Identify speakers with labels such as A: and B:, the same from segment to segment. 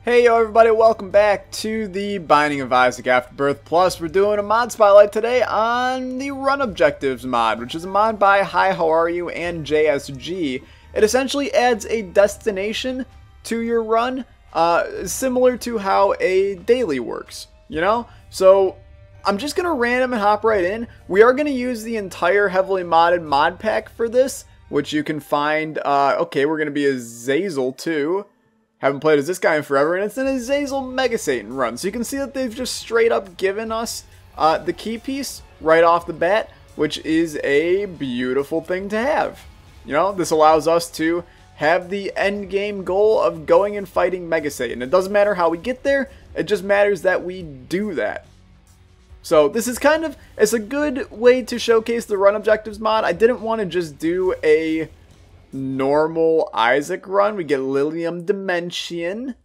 A: Hey yo everybody, welcome back to the Binding of Isaac Afterbirth Plus. We're doing a mod spotlight today on the Run Objectives mod, which is a mod by Hi How Are You and JSG. It essentially adds a destination to your run, similar to how a daily works, you know? So I'm just going to random and hop right in. We are going to use the entire heavily modded mod pack for this, which you can find, okay, we're going to be a Zazel too. Haven't played as this guy in forever, and it's an Azazel Mega Satan run. So you can see that they've just straight up given us the key piece right off the bat, which is a beautiful thing to have. You know, this allows us to have the end game goal of going and fighting Mega Satan. It doesn't matter how we get there, it just matters that we do that. So this is kind of, it's a good way to showcase the Run Objectives mod. I didn't want to just do a normal Isaac run. We get Lilium Dimension,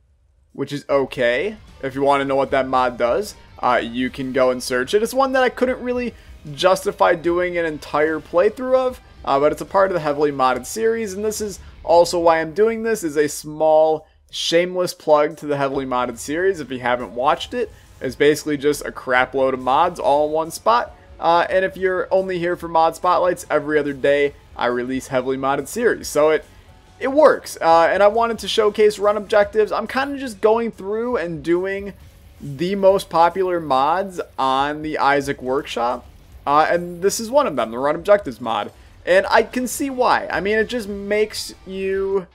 A: which is okay. If you want to know what that mod does, you can go and search it. It's one that I couldn't really justify doing an entire playthrough of, but it's a part of the heavily modded series, and this is also why I'm doing this, is a small shameless plug to the heavily modded series. If you haven't watched it, it's basically just a crap load of mods all in one spot, and if you're only here for mod spotlights, every other day I release heavily modded series, so it works. And I wanted to showcase Run Objectives. I'm kind of just going through and doing the most popular mods on the Isaac Workshop, and this is one of them, the Run Objectives mod. And I can see why. I mean, it just makes you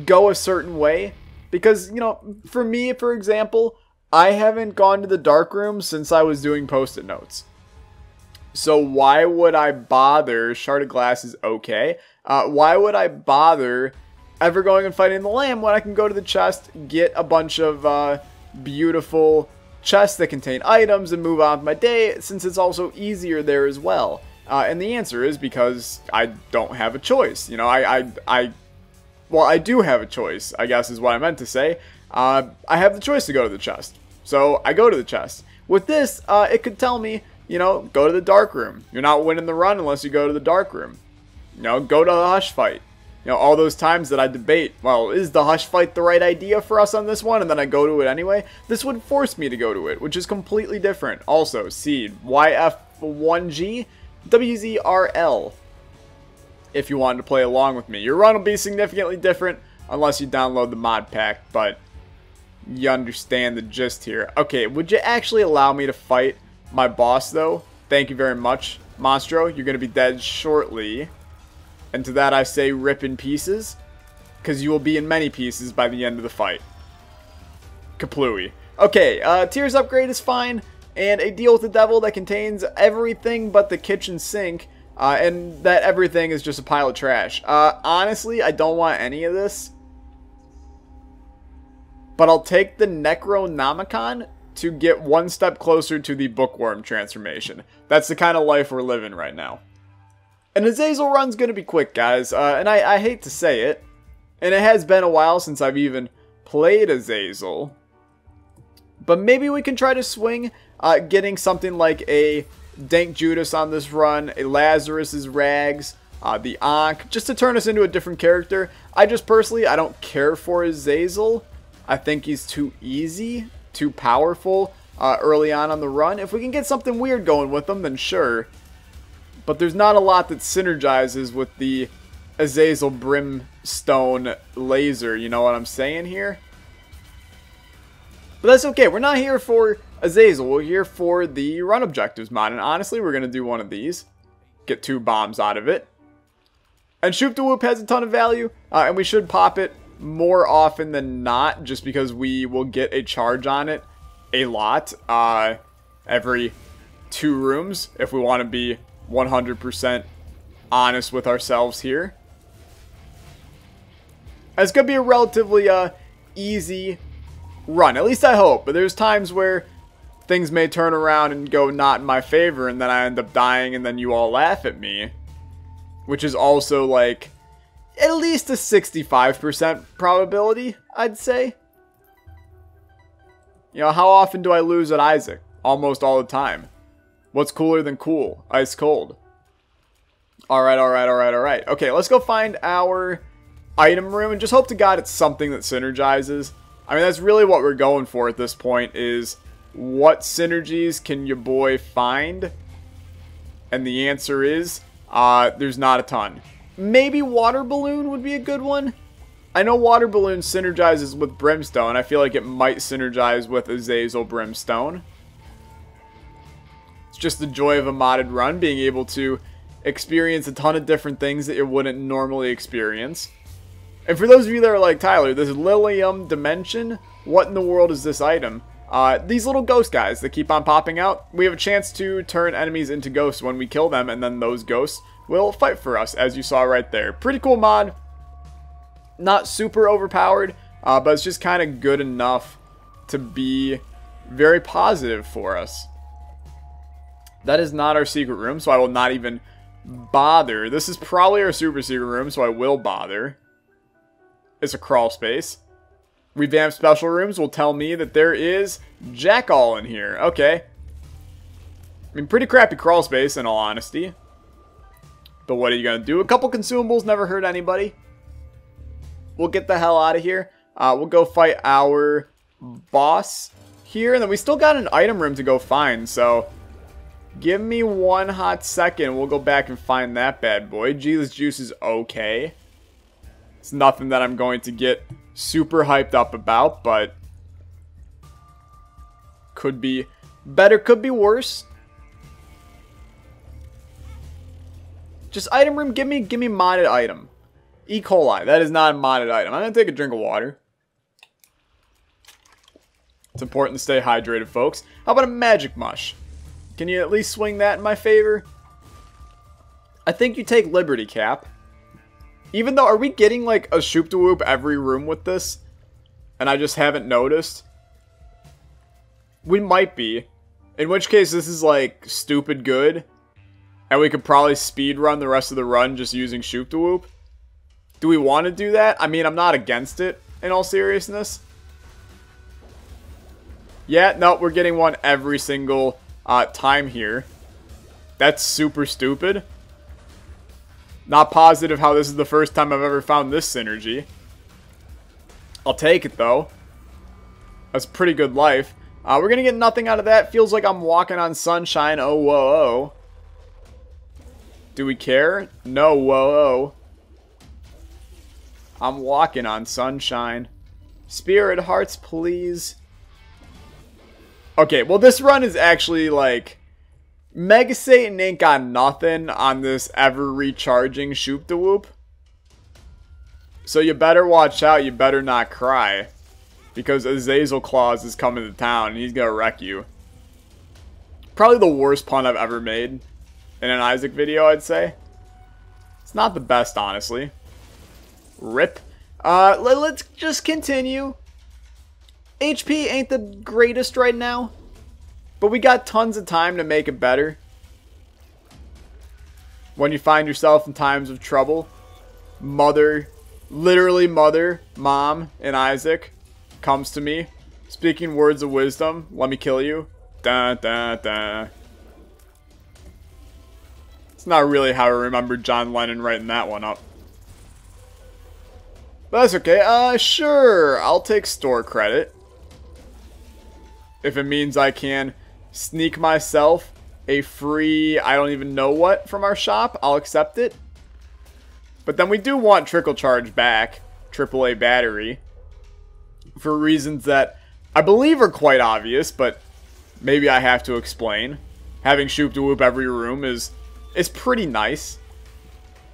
A: go a certain way, because, you know, for me, for example, I haven't gone to the dark room since I was doing post-it notes. So why would I bother? Shard of Glass is okay. Why would I bother ever going and fighting the lamb when I can go to the chest, get a bunch of beautiful chests that contain items, and move on with my day, since it's also easier there as well? And the answer is because I don't have a choice. You know, well, I do have a choice, I guess is what I meant to say. I have the choice to go to the chest, so I go to the chest. With this, it could tell me, you know, go to the dark room. You're not winning the run unless you go to the dark room. You know, go to the hush fight. You know, all those times that I debate, well, is the hush fight the right idea for us on this one? And then I go to it anyway. This would force me to go to it, which is completely different. Also, Seed, YF1G, WZRL, if you wanted to play along with me. Your run will be significantly different unless you download the mod pack, but you understand the gist here. Okay, would you actually allow me to fight my boss, though? Thank you very much, Monstro. You're going to be dead shortly. And to that I say rip in pieces, because you will be in many pieces by the end of the fight. Kaplooey. Okay, Tears upgrade is fine, and a deal with the devil that contains everything but the kitchen sink, and that everything is just a pile of trash. Honestly, I don't want any of this, but I'll take the Necronomicon to get one step closer to the bookworm transformation. That's the kind of life we're living right now. And Azazel run's going to be quick, guys, and I hate to say it, and it has been a while since I've even played Azazel, but maybe we can try to swing getting something like a Dank Judas on this run, a Lazarus's Rags, the Ankh, just to turn us into a different character. I just personally, I don't care for Azazel. I think he's too easy, too powerful early on the run. If we can get something weird going with them, then sure. But there's not a lot that synergizes with the Azazel Brimstone laser, you know what I'm saying here? But that's okay, we're not here for Azazel, we're here for the Run Objectives mod, and honestly, we're going to do one of these. Get 2 bombs out of it. And Shoop the Whoop has a ton of value, and we should pop it more often than not, just because we will get a charge on it a lot, every 2 rooms, if we want to be 100% honest with ourselves here. It's going to be a relatively easy run, at least I hope, but there's times where things may turn around and go not in my favor, and then I end up dying, and then you all laugh at me, which is also like at least a 65% probability, I'd say. You know, how often do I lose at Isaac? Almost all the time. What's cooler than cool? Ice cold. Alright. Okay, let's go find our item room and just hope to God it's something that synergizes. I mean, that's really what we're going for at this point, is what synergies can your boy find? And the answer is, there's not a ton. Maybe Water Balloon would be a good one. I know Water Balloon synergizes with Brimstone. I feel like it might synergize with Azazel Brimstone. It's just the joy of a modded run, being able to experience a ton of different things that you wouldn't normally experience. And for those of you that are like, Tyler, this Lilium Dimension, what in the world is this item? These little ghost guys that keep on popping out, we have a chance to turn enemies into ghosts when we kill them, and then those ghosts will fight for us, as you saw right there. Pretty cool mod. Not super overpowered, but it's just kind of good enough to be very positive for us. That is not our secret room, so I will not even bother. This is probably our super secret room, so I will bother. It's a crawl space. Revamped special rooms will tell me that there is Jackal in here. Okay. I mean, pretty crappy crawl space, in all honesty. But what are you going to do? A couple consumables never hurt anybody. We'll get the hell out of here. We'll go fight our boss here. And then we still got an item room to go find. So, give me one hot second. We'll go back and find that bad boy. Jesus Juice is okay. It's nothing that I'm going to get super hyped up about. But, could be better, could be worse. Just item room, give me modded item. E. coli, that is not a modded item. I'm going to take a drink of water. It's important to stay hydrated, folks. How about a magic mush? Can you at least swing that in my favor? I think you take Liberty Cap. Even though, are we getting like a shoop de whoop every room with this? And I just haven't noticed? We might be. In which case, this is like stupid good. And we could probably speed run the rest of the run just using shoop de whoop. Do we want to do that? I mean, I'm not against it, in all seriousness. Yeah, no, we're getting one every single time here. That's super stupid. Not positive how this is the first time I've ever found this synergy. I'll take it, though. That's pretty good life. We're going to get nothing out of that. Feels like I'm walking on sunshine. Oh, whoa, oh. Do we care? No, whoa, oh. I'm walking on sunshine. Spirit hearts, please. Okay, well, this run is actually like Mega Satan ain't got nothing on this ever recharging shoop de whoop. So you better watch out. You better not cry, because Azazel Claus is coming to town and he's gonna wreck you. Probably the worst pun I've ever made in an Isaac video, I'd say. It's not the best, honestly. Rip. Let's just continue. HP ain't the greatest right now, but we got tons of time to make it better. When you find yourself in times of trouble, mother, literally mother, mom, and Isaac comes to me, speaking words of wisdom. Let me kill you. Dun, dun, dun. It's not really how I remember John Lennon writing that one up. But that's okay. Sure. I'll take store credit. If it means I can sneak myself a free, I don't even know what, from our shop, I'll accept it. But then we do want Trickle Charge back. AAA battery. For reasons that I believe are quite obvious, but maybe I have to explain. Having shoop de whoop every room is pretty nice.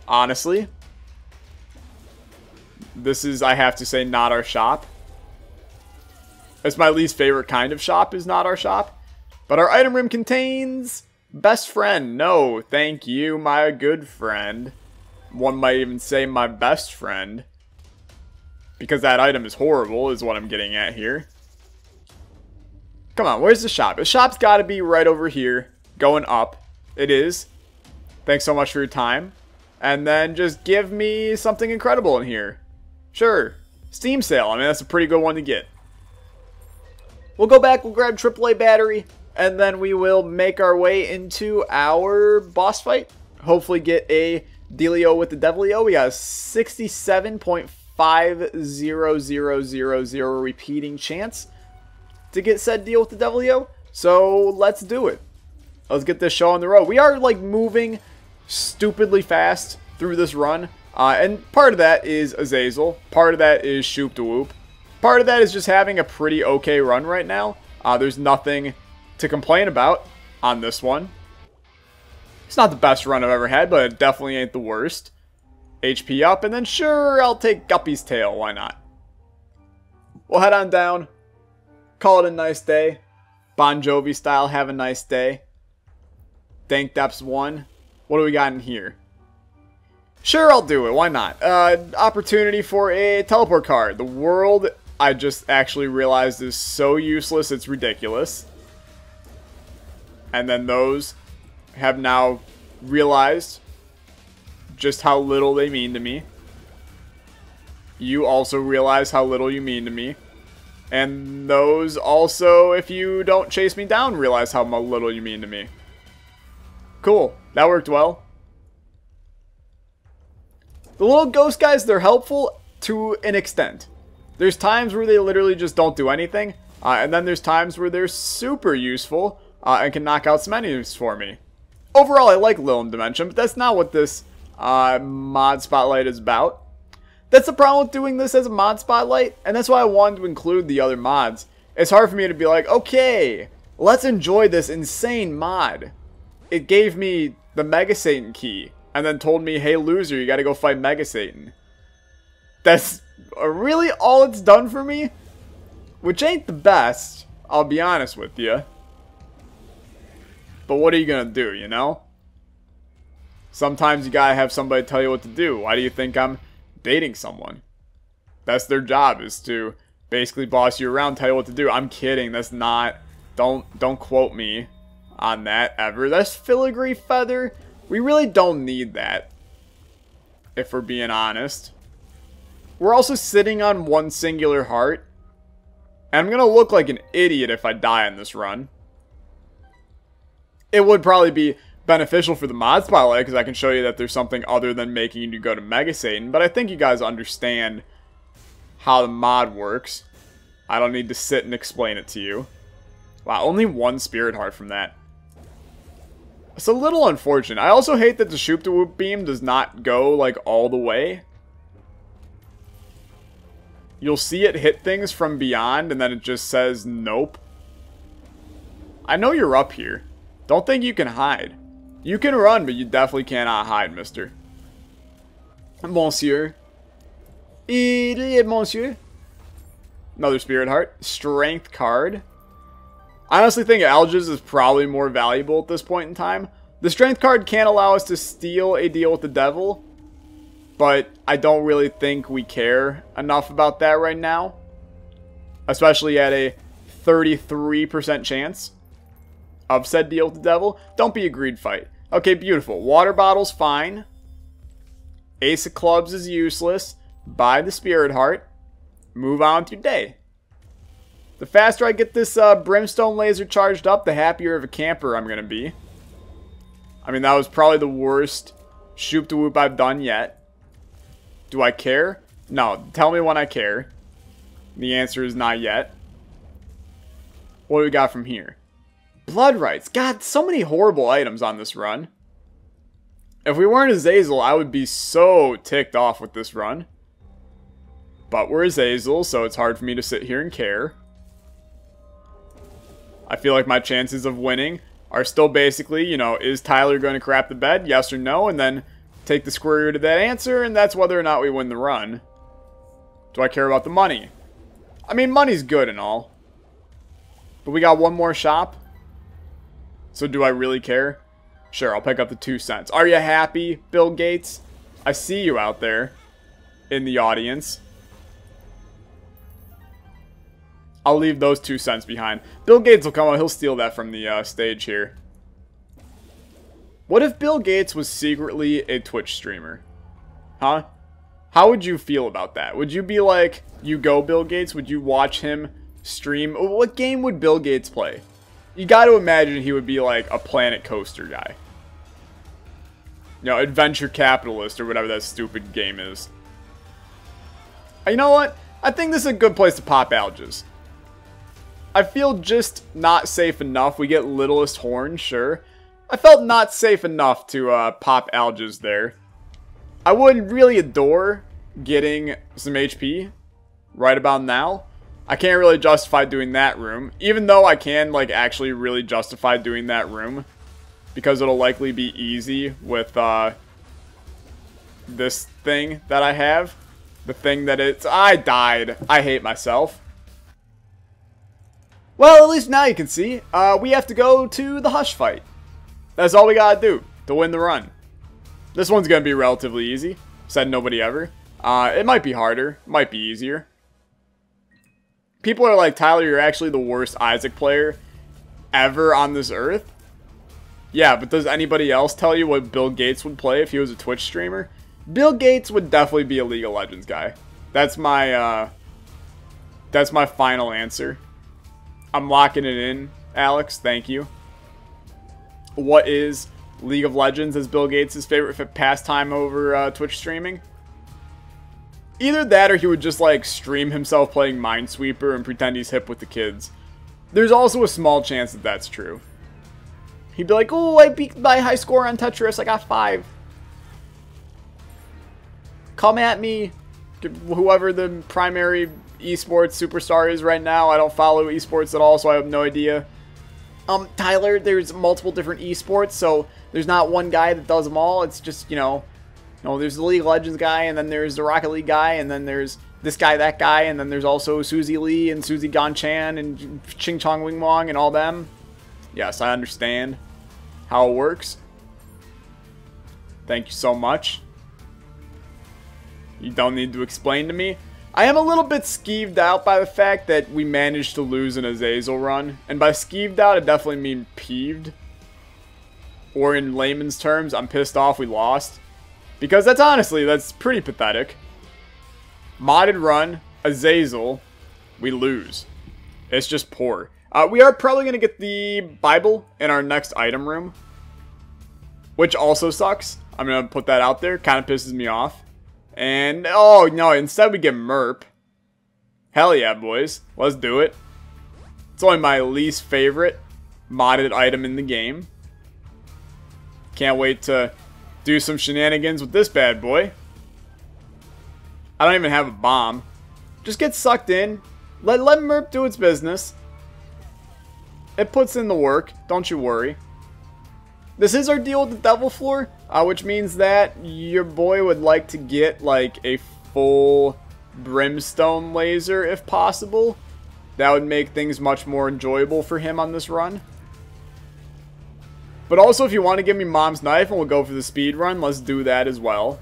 A: Honestly. This is, I have to say, not our shop. It's my least favorite kind of shop, is not our shop. But our item room contains best friend. No, thank you, my good friend. One might even say my best friend. Because that item is horrible, is what I'm getting at here. Come on, where's the shop? The shop's got to be right over here, going up. It is. Thanks so much for your time. And then just give me something incredible in here. Sure. Steam sale. I mean, that's a pretty good one to get. We'll go back, we'll grab AAA battery, and then we will make our way into our boss fight. Hopefully get a dealio with the devilio. We got 67.5 5,000,000 repeating chance to get said deal with the Devilio. So let's do it. Let's get this show on the road. We are like moving stupidly fast through this run. And part of that is Azazel. Part of that is Shoop to Whoop. Part of that is just having a pretty okay run right now. There's nothing to complain about on this one. It's not the best run I've ever had, but it definitely ain't the worst. HP up, and then sure, I'll take Guppy's tail. Why not? We'll head on down. Call it a nice day. Bon Jovi style, have a nice day. Dank Depths 1. What do we got in here? Sure, I'll do it. Why not? Opportunity for a teleport card. The world, I just actually realized, is so useless, it's ridiculous. And then those have now realized just how little they mean to me. You also realize how little you mean to me. And those also, if you don't chase me down, realize how little you mean to me. Cool. That worked well. The little ghost guys, they're helpful to an extent. There's times where they literally just don't do anything. And then there's times where they're super useful and can knock out some enemies for me. Overall, I like Lilum Dimension, but that's not what this mod spotlight is about. That's the problem with doing this as a mod spotlight, and that's why I wanted to include the other mods. It's hard for me to be like, okay, let's enjoy this insane mod. It gave me the Mega Satan key, and then told me, hey loser, you gotta go fight Mega Satan. That's really all it's done for me, which ain't the best, I'll be honest with you. But what are you gonna do, you know? Sometimes you gotta have somebody tell you what to do. Why do you think I'm dating someone? That's their job, is to basically boss you around, tell you what to do. I'm kidding. That's not... Don't quote me on that ever. That's filigree feather. We really don't need that, if we're being honest. We're also sitting on one singular heart. And I'm gonna look like an idiot if I die in this run. It would probably be beneficial for the mod spotlight because I can show you that there's something other than making you go to Mega Satan, but I think you guys understand how the mod works. I don't need to sit and explain it to you. Wow, only one spirit heart from that. It's a little unfortunate. I also hate that the Shoop to Whoop beam does not go like all the way. You'll see it hit things from beyond and then it just says nope. I know you're up here. Don't think you can hide. You can run, but you definitely cannot hide, mister. Monsieur. Monsieur. Another spirit heart. Strength card. I honestly think Algiz is probably more valuable at this point in time. The strength card can allow us to steal a deal with the devil, but I don't really think we care enough about that right now. Especially at a 33% chance of said deal with the devil. Don't be a greed fight. Okay, beautiful. Water bottle's fine. Ace of clubs is useless. Buy the spirit heart. Move on with your day. The faster I get this brimstone laser charged up, the happier of a camper I'm going to be. I mean, that was probably the worst Shoop to Whoop I've done yet. Do I care? No. Tell me when I care. The answer is not yet. What do we got from here? Blood rights. God, so many horrible items on this run. If we weren't Azazel, I would be so ticked off with this run. But we're Azazel, so it's hard for me to sit here and care. I feel like my chances of winning are still basically, you know, is Tyler going to crap the bed? Yes or no? And then take the square root of that answer, and that's whether or not we win the run. Do I care about the money? I mean, money's good and all. But we got one more shop. So do I really care? Sure, I'll pick up the 2 cents. Are you happy, Bill Gates? I see you out there in the audience. I'll leave those 2 cents behind. Bill Gates will come out. He'll steal that from the stage here. What if Bill Gates was secretly a Twitch streamer? Huh? How would you feel about that? Would you be like, you go Bill Gates? Would you watch him stream? What game would Bill Gates play? You got to imagine he would be like a Planet Coaster guy. You know, Adventure Capitalist or whatever that stupid game is. You know what? I think this is a good place to pop alges. I feel just not safe enough. We get littlest horn, sure. I felt not safe enough to pop alges there. I would really adore getting some HP right about now. I can't really justify doing that room, even though I can like actually really justify doing that room because it'll likely be easy with this thing that I have. The thing that it's... I died. I hate myself. Well, at least now you can see. We have to go to the Hush fight. That's all we gotta do to win the run. This one's gonna be relatively easy. Said nobody ever. It might be harder. It might be easier. People are like, Tyler, you're actually the worst Isaac player ever on this earth. Yeah, but does anybody else tell you what Bill Gates would play if he was a Twitch streamer? Bill Gates would definitely be a League of Legends guy. That's my final answer. I'm locking it in, Alex. Thank you. What is League of Legends as Bill Gates' favorite pastime over Twitch streaming? Either that or he would just like stream himself playing Minesweeper and pretend he's hip with the kids. There's also a small chance that that's true. He'd be like, oh, I beat my high score on Tetris. I got 5. Come at me, whoever the primary esports superstar is right now. I don't follow esports at all, so I have no idea. Tyler, there's multiple different esports, so there's not one guy that does them all. It's just, you know, there's the League of Legends guy, and then there's the Rocket League guy, and then there's this guy, that guy, and then there's also Suzy Lee and Suzy Ganchan and Ching Chong Wing Wong and all them. Yes, I understand how it works. Thank you so much. You don't need to explain to me. I am a little bit skeeved out by the fact that we managed to lose an Azazel run. And by skeeved out, I definitely mean peeved. Or in layman's terms, I'm pissed off we lost. Because that's pretty pathetic. Modded run, Azazel, we lose. It's just poor. We are probably going to get the Bible in our next item room. Which also sucks. I'm going to put that out there. Kind of pisses me off. And, oh, no, instead we get Merp. Hell yeah, boys. Let's do it. It's only my least favorite modded item in the game. Can't wait to do some shenanigans with this bad boy. I don't even have a bomb. Just get sucked in. Let Merp do its business. It puts in the work. Don't you worry. This is our deal with the Devil Floor, which means that your boy would like to get like a full brimstone laser if possible. That would make things much more enjoyable for him on this run. But also if you want to give me Mom's Knife and we'll go for the speed run, let's do that as well.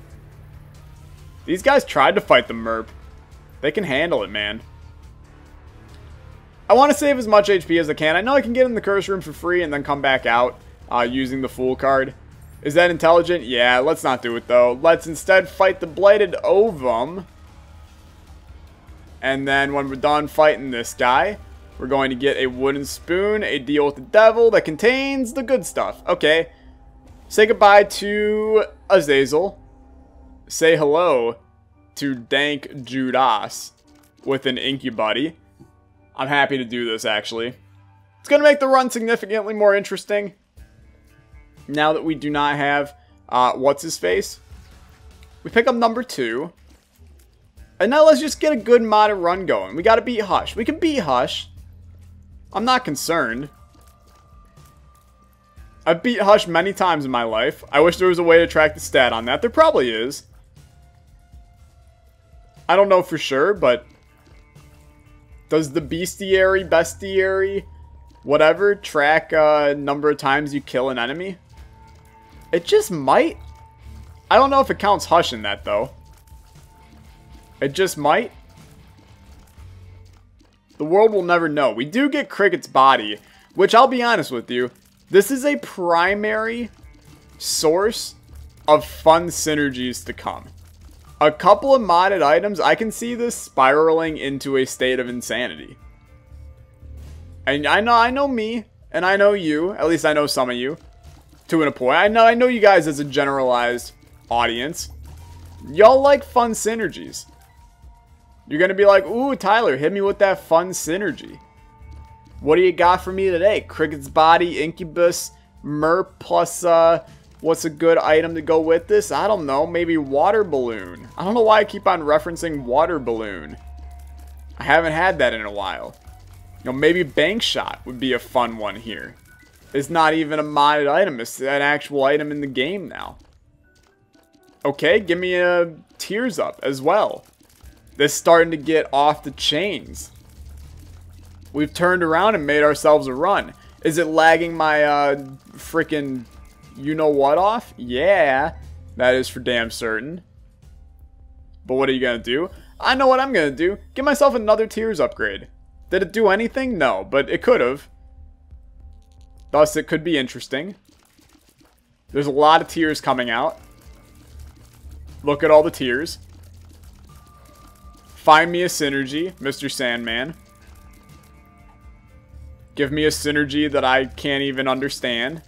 A: These guys tried to fight the Merp. They can handle it, man. I want to save as much HP as I can. I know I can get in the curse room for free and then come back out. Using the Fool card. Is that intelligent? Yeah, let's not do it though. Let's instead fight the Blighted Ovum. And then when we're done fighting this guy, we're going to get a wooden spoon, a deal with the devil that contains the good stuff. Okay. Say goodbye to Azazel. Say hello to Dank Judas with an Incubuddy. I'm happy to do this actually. It's going to make the run significantly more interesting. Now that we do not have, what's-his-face? We pick up number 2. And now let's just get a good modded run going. We gotta beat Hush. We can beat Hush. I'm not concerned. I've beat Hush many times in my life. I wish there was a way to track the stat on that. There probably is. I don't know for sure, but... Does the bestiary, whatever, track number of times you kill an enemy? It just might. I don't know if it counts Hush in that, though. It just might. The world will never know. We do get Cricket's body, which I'll be honest with you, this is a primary source of fun synergies to come. A couple of modded items, I can see this spiraling into a state of insanity. And I know me, and I know you, at least I know some of you. To a point. I know you guys as a generalized audience. Y'all like fun synergies. You're going to be like, ooh, Tyler, hit me with that fun synergy. What do you got for me today? Cricket's Body, Incubus, Merp, plus, what's a good item to go with this? I don't know. Maybe Water Balloon. I don't know why I keep on referencing Water Balloon. I haven't had that in a while. You know, maybe Bank Shot would be a fun one here. It's not even a modded item. It's an actual item in the game now. Okay, give me a Tears Up as well. This is starting to get off the chains. We've turned around and made ourselves a run. Is it lagging my freaking you-know-what off? Yeah, that is for damn certain. But what are you going to do? I know what I'm going to do. Give myself another Tears upgrade. Did it do anything? No, but it could have. Thus, it could be interesting. There's a lot of tears coming out. Look at all the tears. Find me a synergy, Mr. Sandman. Give me a synergy that I can't even understand.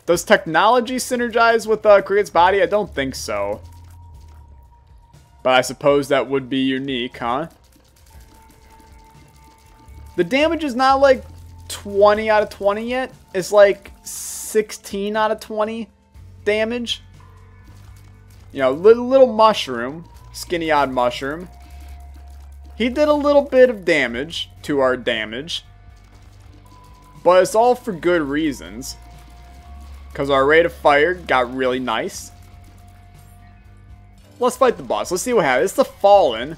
A: Does technology synergize with Cricket's Body? I don't think so. But I suppose that would be unique, huh? The damage is not like 20 out of 20 yet. It's like 16 out of 20 damage. You know, little mushroom. Skinny odd mushroom. He did a little bit of damage to our damage. But it's all for good reasons. Because our rate of fire got really nice. Let's fight the boss. Let's see what happens. It's the Fallen.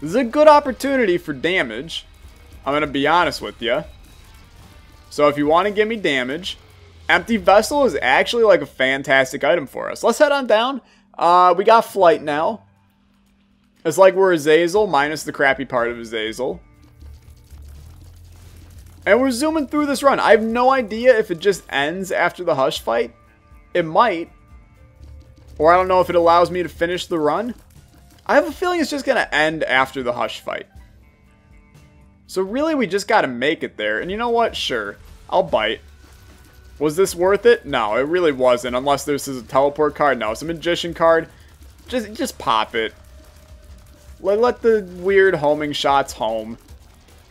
A: This is a good opportunity for damage. I'm going to be honest with you. So if you want to give me damage, Empty Vessel is actually like a fantastic item for us. Let's head on down. We got Flight now. It's like we're Azazel minus the crappy part of Azazel. And we're zooming through this run. I have no idea if it just ends after the Hush fight. It might. Or I don't know if it allows me to finish the run. I have a feeling it's just going to end after the Hush fight. So really we just got to make it there. And you know what? Sure. I'll bite. Was this worth it? No, it really wasn't. Unless this is a teleport card. No, it's a magician card. Just pop it. Let the weird homing shots home.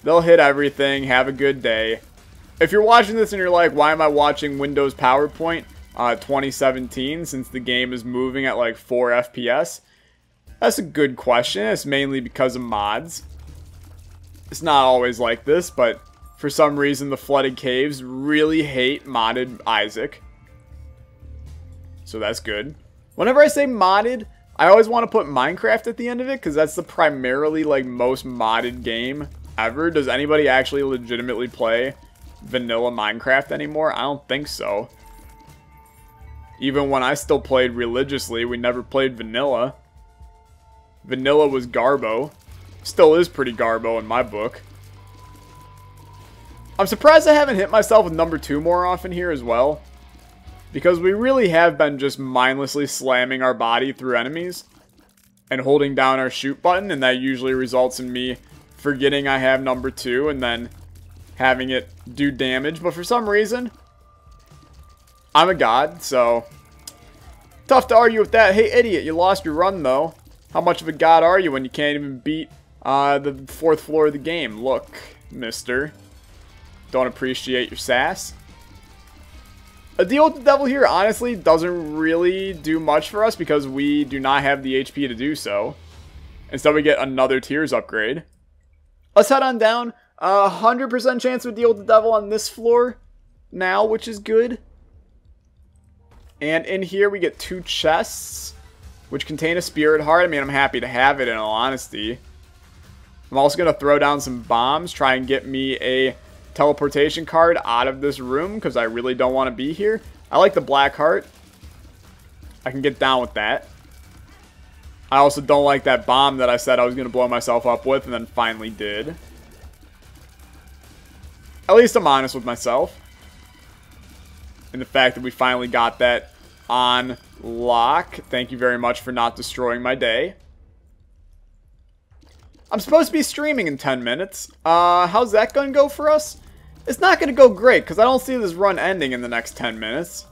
A: They'll hit everything. Have a good day. If you're watching this and you're like, why am I watching Windows PowerPoint 2017 since the game is moving at like 4 FPS? That's a good question. It's mainly because of mods. It's not always like this, but for some reason the Flooded Caves really hate modded Isaac. So that's good. Whenever I say modded, I always want to put Minecraft at the end of it because that's the primarily like most modded game ever. Does anybody actually legitimately play vanilla Minecraft anymore? I don't think so. Even when I still played religiously, we never played vanilla. Vanilla was Garbo. Still is pretty Garbo in my book. I'm surprised I haven't hit myself with number 2 more often here as well. Because we really have been just mindlessly slamming our body through enemies. And holding down our shoot button. And that usually results in me forgetting I have number 2. And then having it do damage. But for some reason, I'm a god. So, tough to argue with that. Hey, idiot, you lost your run though. How much of a god are you when you can't even beat the 4th floor of the game? Look, mister. Don't appreciate your sass. A deal with the devil here, honestly, doesn't really do much for us because we do not have the HP to do so. Instead, we get another Tears upgrade. Let's head on down. 100% chance to deal with the devil on this floor now, which is good. And in here, we get 2 chests, which contain a Spirit Heart. I mean, I'm happy to have it, in all honesty. I'm also going to throw down some bombs, try and get me a teleportation card out of this room because I really don't want to be here. I like the black heart. I can get down with that. I also don't like that bomb that I said I was going to blow myself up with and then finally did. At least I'm honest with myself. And the fact that we finally got that on lock. Thank you very much for not destroying my day. I'm supposed to be streaming in 10 minutes. How's that going to go for us? It's not going to go great, because I don't see this run ending in the next 10 minutes.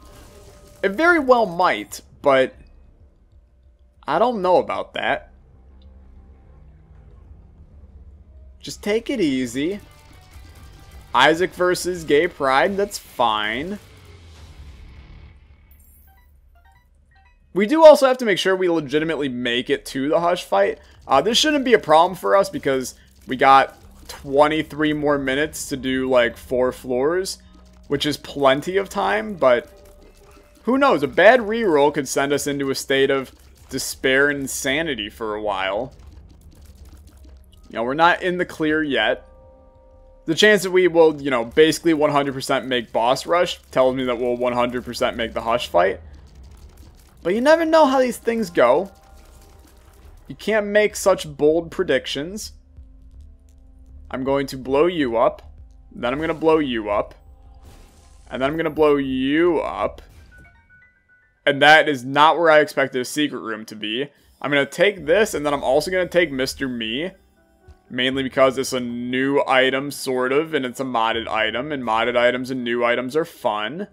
A: It very well might, but I don't know about that. Just take it easy. Isaac versus Gay Pride, that's fine. We do also have to make sure we legitimately make it to the Hush fight. This shouldn't be a problem for us because we got 23 more minutes to do like 4 floors, which is plenty of time, but who knows? A bad reroll could send us into a state of despair and insanity for a while. You know, we're not in the clear yet. The chance that we will, you know, basically 100% make boss rush tells me that we'll 100% make the Hush fight. But you never know how these things go. You can't make such bold predictions. I'm going to blow you up. Then I'm going to blow you up. And then I'm going to blow you up. And that is not where I expected a secret room to be. I'm going to take this, and then I'm also going to take Mr. Me. Mainly because it's a new item, sort of, and it's a modded item. And modded items and new items are fun.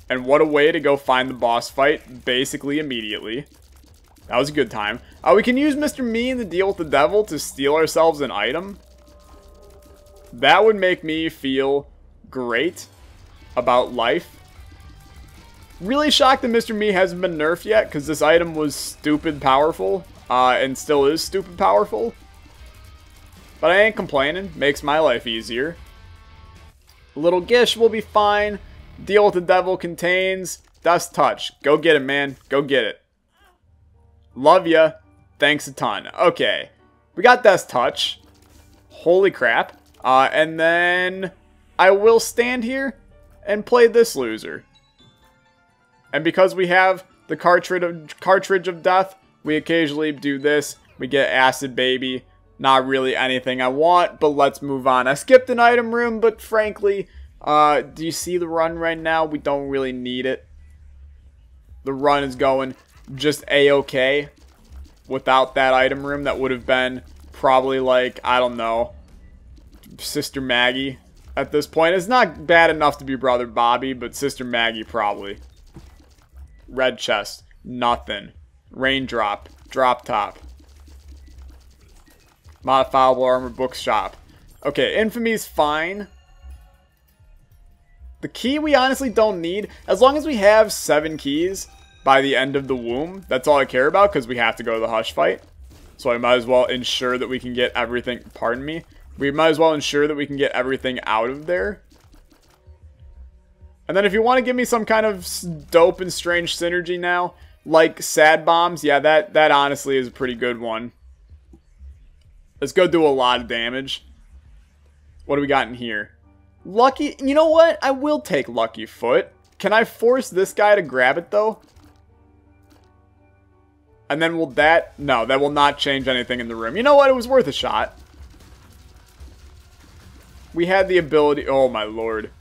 A: And what a way to go find the boss fight, basically immediately. That was a good time. We can use Mr. Me in the Deal with the Devil to steal ourselves an item. That would make me feel great about life. Really shocked that Mr. Me hasn't been nerfed yet, because this item was stupid powerful, and still is stupid powerful. But I ain't complaining. Makes my life easier. Little Gish will be fine. Deal with the Devil contains Dust Touch. Go get it, man. Go get it. Love ya. Thanks a ton. Okay. We got Dust Touch. Holy crap. And then I will stand here and play this loser. And because we have the cartridge of death, we occasionally do this. We get Acid Baby. Not really anything I want, but let's move on. I skipped an item room, but frankly, do you see the run right now? We don't really need it. The run is going just A-okay. Without that item room, that would have been probably like, I don't know, Sister Maggie at this point. It's not bad enough to be Brother Bobby, but Sister Maggie probably. Red chest, nothing. Raindrop, drop top. Modifiable armor bookshop. Okay, Infamy's fine. The key we honestly don't need. As long as we have 7 keys by the end of the womb, that's all I care about because we have to go to the Hush fight. So I might as well ensure that we can get everything, pardon me, we might as well ensure that we can get everything out of there. And then if you want to give me some kind of dope and strange synergy now, like Sad Bombs, yeah, that honestly is a pretty good one. Let's go do a lot of damage. What do we got in here? Lucky, you know what? I will take Lucky Foot. Can I force this guy to grab it though? And then will that, no, that will not change anything in the room. You know what? It was worth a shot. We had the ability, oh my lord.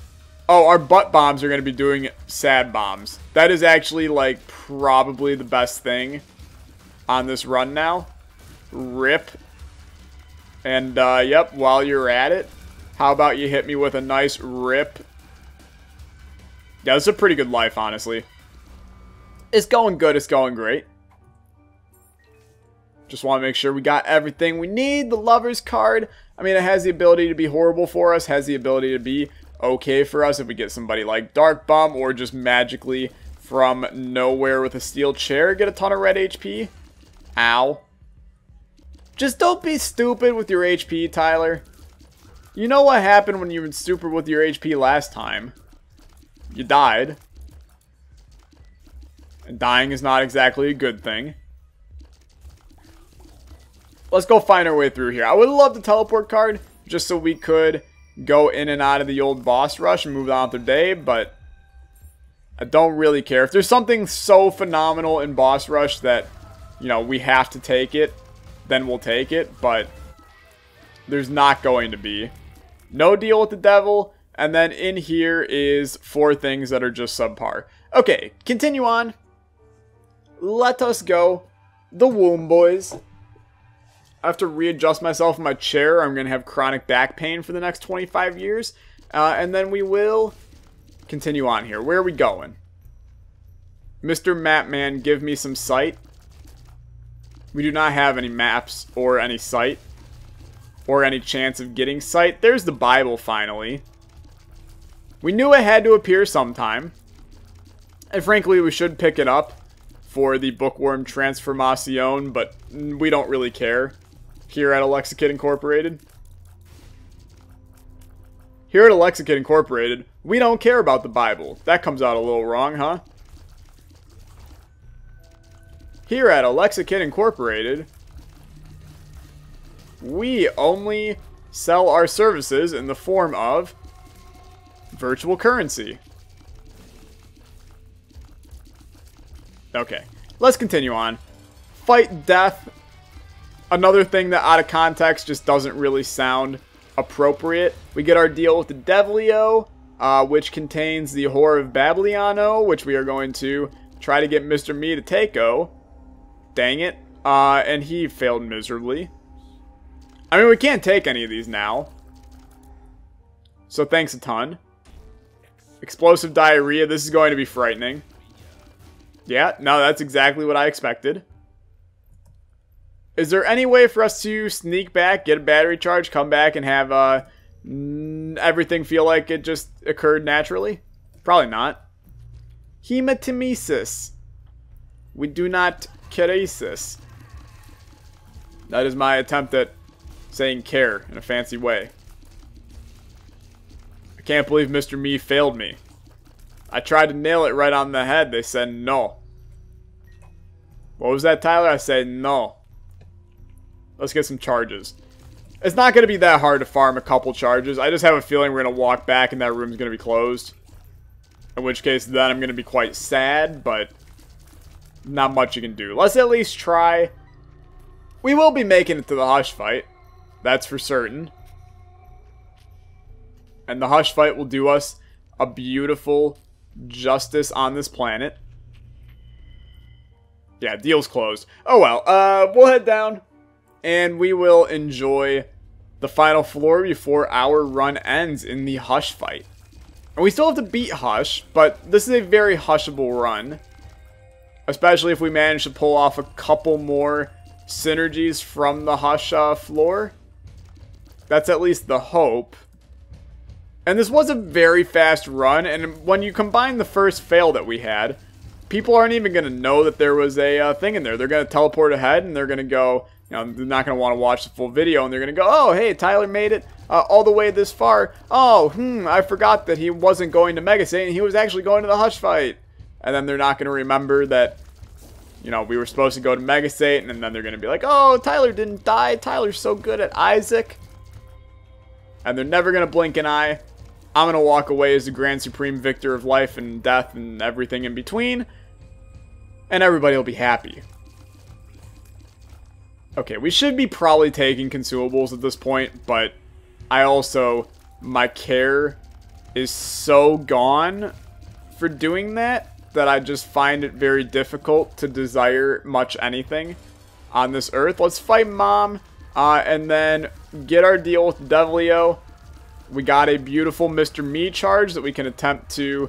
A: Oh, our butt bombs are going to be doing Sad Bombs. That is actually like probably the best thing on this run now. Rip. And, yep, while you're at it, how about you hit me with a nice rip? Yeah, this is a pretty good life, honestly. It's going good. It's going great. Just want to make sure we got everything we need. The Lover's card, I mean, it has the ability to be horrible for us. Has the ability to be okay for us if we get somebody like Dark Bum or just magically from nowhere with a steel chair get a ton of red HP. Ow. Just don't be stupid with your HP, Tyler. You know what happened when you were stupid with your HP last time. You died. And dying is not exactly a good thing. Let's go find our way through here. I would love the teleport card just so we could go in and out of the old boss rush and move on with the day, but I don't really care. If there's something so phenomenal in boss rush that, you know, we have to take it, then we'll take it, but there's not going to be. No Deal with the Devil, and then in here is 4 things that are just subpar. Okay, continue on. Let us go. The womb, boys. I have to readjust myself in my chair. I'm going to have chronic back pain for the next 25 years. And then we will continue on here. Where are we going? Mr. Mapman, give me some sight. We do not have any maps or any sight. or any chance of getting sight. There's the Bible, finally. We knew it had to appear sometime. And frankly, we should pick it up for the Bookworm Transformation, but we don't really care here at Alexakid Incorporated. Here at Alexakid Incorporated, we don't care about the Bible. That comes out a little wrong, huh? Here at Alexakid Incorporated, we only sell our services in the form of virtual currency. Okay, let's continue on. Fight death. Another thing that out of context just doesn't really sound appropriate. We get our deal with the Devilio, which contains the Whore of Babyliano, which we are going to try to get Mr. Me to take-o. Dang it. And he failed miserably. I mean, we can't take any of these now. So thanks a ton. Explosive diarrhea. This is going to be frightening. Yeah, no, that's exactly what I expected. Is there any way for us to sneak back, get a battery charge, come back, and have everything feel like it just occurred naturally? Probably not. Hematemesis. We do not keresis. That is my attempt at saying care in a fancy way. I can't believe Mr. Me failed me. I tried to nail it right on the head. They said no. What was that, Tyler? I said no. Let's get some charges. It's not going to be that hard to farm a couple charges. I just have a feeling we're going to walk back and that room's going to be closed. In which case, then I'm going to be quite sad, but not much you can do. Let's at least try. We will be making it to the Hush fight. That's for certain. And the Hush fight will do us a beautiful justice on this planet. Yeah, deal's closed. Oh well, we'll head down and we will enjoy the final floor before our run ends in the Hush fight. And we still have to beat Hush, but this is a very hushable run. Especially if we manage to pull off a couple more synergies from the Hush floor. That's at least the hope. And this was a very fast run, and when you combine the first fail that we had, people aren't even going to know that there was a thing in there. They're going to teleport ahead, and they're going to go, you know, they're not going to want to watch the full video, and they're going to go, oh, hey, Tyler made it all the way this far. Oh, I forgot that he wasn't going to Mega Satan, he was actually going to the Hush fight. And then they're not going to remember that, you know, we were supposed to go to Mega Satan, and then they're going to be like, oh, Tyler didn't die. Tyler's so good at Isaac. And they're never going to blink an eye. I'm going to walk away as the Grand Supreme Victor of life and death and everything in between. And everybody will be happy. Okay, we should be probably taking consumables at this point, but I also, my care is so gone for doing that I just find it very difficult to desire much anything on this earth. Let's fight Mom, and then get our deal with Devilio. We got a beautiful Mr. Me charge that we can attempt to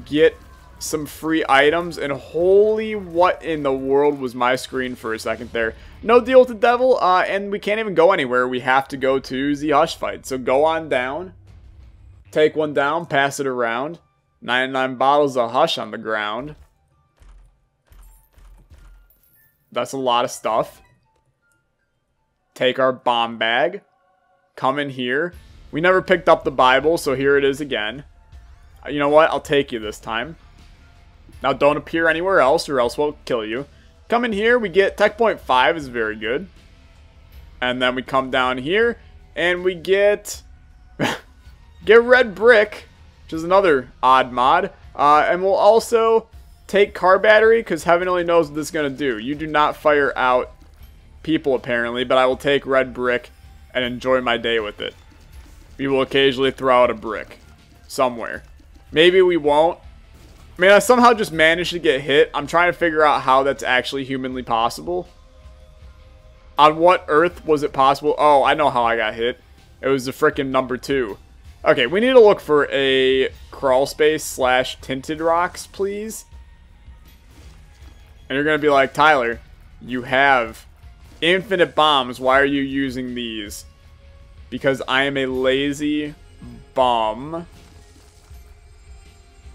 A: get some free items. And holy, what in the world was my screen for a second there? No deal with the devil, and we can't even go anywhere. We have to go to the Hush fight. So go on down, take one down, pass it around. 99 bottles of Hush on the ground. That's a lot of stuff. Take our bomb bag. Come in here. We never picked up the Bible, so here it is again. You know what? I'll take you this time. Now don't appear anywhere else, or else we'll kill you. Come in here. We get Tech Point 5 is very good. And then we come down here, and we get... get Red Brick, which is another odd mod. And we'll also take car battery, because heaven only knows what this is going to do. You do not fire out people, apparently, but I will take Red Brick and enjoy my day with it. We will occasionally throw out a brick somewhere. Maybe we won't. I mean, I somehow just managed to get hit. I'm trying to figure out how that's actually humanly possible. On what earth was it possible? Oh, I know how I got hit. It was the frickin' number 2. Okay, we need to look for a crawl space / tinted rocks, please. And you're going to be like, Tyler, you have infinite bombs. Why are you using these? because I am a lazy bum.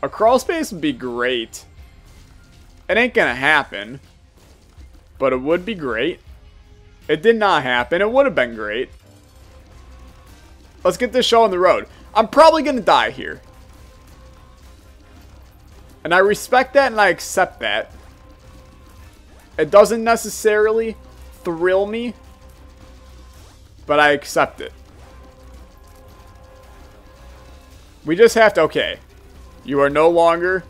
A: A crawl space would be great. It ain't gonna happen, but it would be great. It did not happen. It would have been great. Let's get this show on the road. I'm probably gonna die here. And I respect that and I accept that. It doesn't necessarily thrill me, but I accept it. We just have to, okay. You are no longer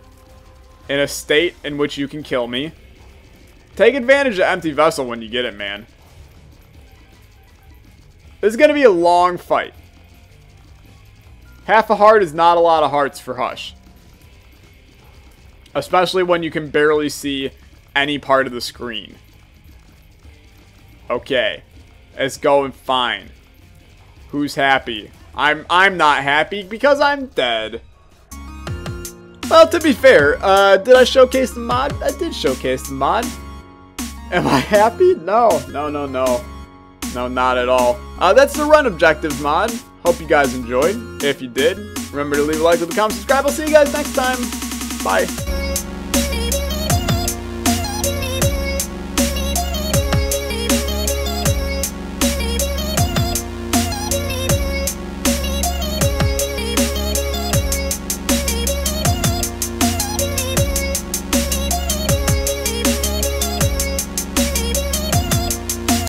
A: in a state in which you can kill me. Take advantage of empty vessel when you get it, man. This is going to be a long fight. Half a heart is not a lot of hearts for Hush. Especially when you can barely see any part of the screen. Okay. It's going fine. Who's happy? I'm not happy because I'm dead. Well, to be fair, did I showcase the mod? I did showcase the mod. Am I happy? No. No, not at all. That's the Run Objectives mod. Hope you guys enjoyed. If you did, remember to leave a like, leave a comment, subscribe. I'll see you guys next time. Bye.